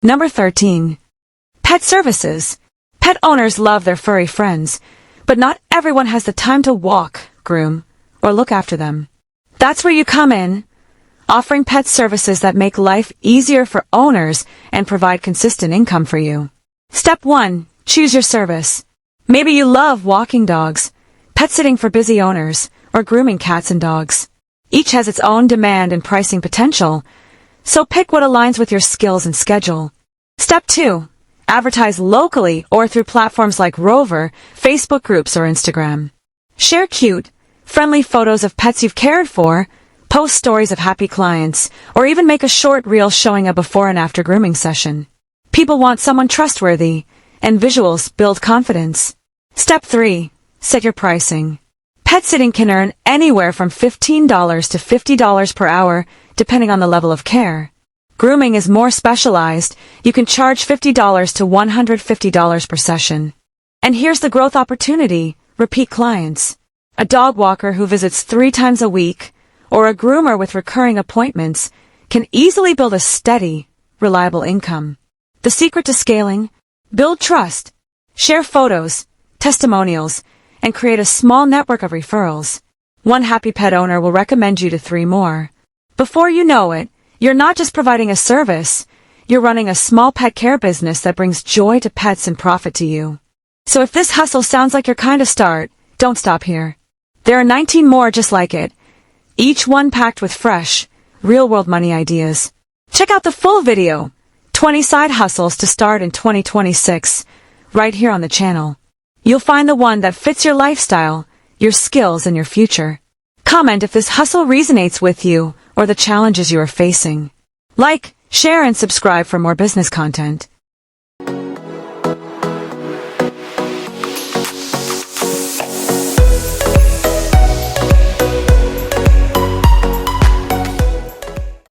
Number 13. Pet services. Pet owners love their furry friends, but not everyone has the time to walk, groom, or look after them. That's where you come in, offering pet services that make life easier for owners and provide consistent income for you. Step 1. Choose your service. Maybe you love walking dogs, pet sitting for busy owners, or grooming cats and dogs. Each has its own demand and pricing potential, so pick what aligns with your skills and schedule. Step 2. Advertise locally or through platforms like Rover, Facebook groups, or Instagram. Share cute, friendly photos of pets you've cared for, post stories of happy clients, or even make a short reel showing a before and after grooming session. People want someone trustworthy, and visuals build confidence. Step 3. Set your pricing. Pet sitting can earn anywhere from $15 to $50 per hour, depending on the level of care. Grooming is more specialized. You can charge $50 to $150 per session. And here's the growth opportunity: repeat clients. A dog walker who visits 3 times a week, or a groomer with recurring appointments, can easily build a steady, reliable income. The secret to scaling: build trust, share photos, testimonials, and create a small network of referrals. One happy pet owner will recommend you to 3 more. Before you know it, you're not just providing a service, you're running a small pet care business that brings joy to pets and profit to you. So if this hustle sounds like your kind of start, don't stop here. There are 19 more just like it, each one packed with fresh, real-world money ideas. Check out the full video, 20 Side Hustles to Start in 2026, right here on the channel. You'll find the one that fits your lifestyle, your skills, and your future. Comment if this hustle resonates with you or the challenges you are facing. Like, share, and subscribe for more business content.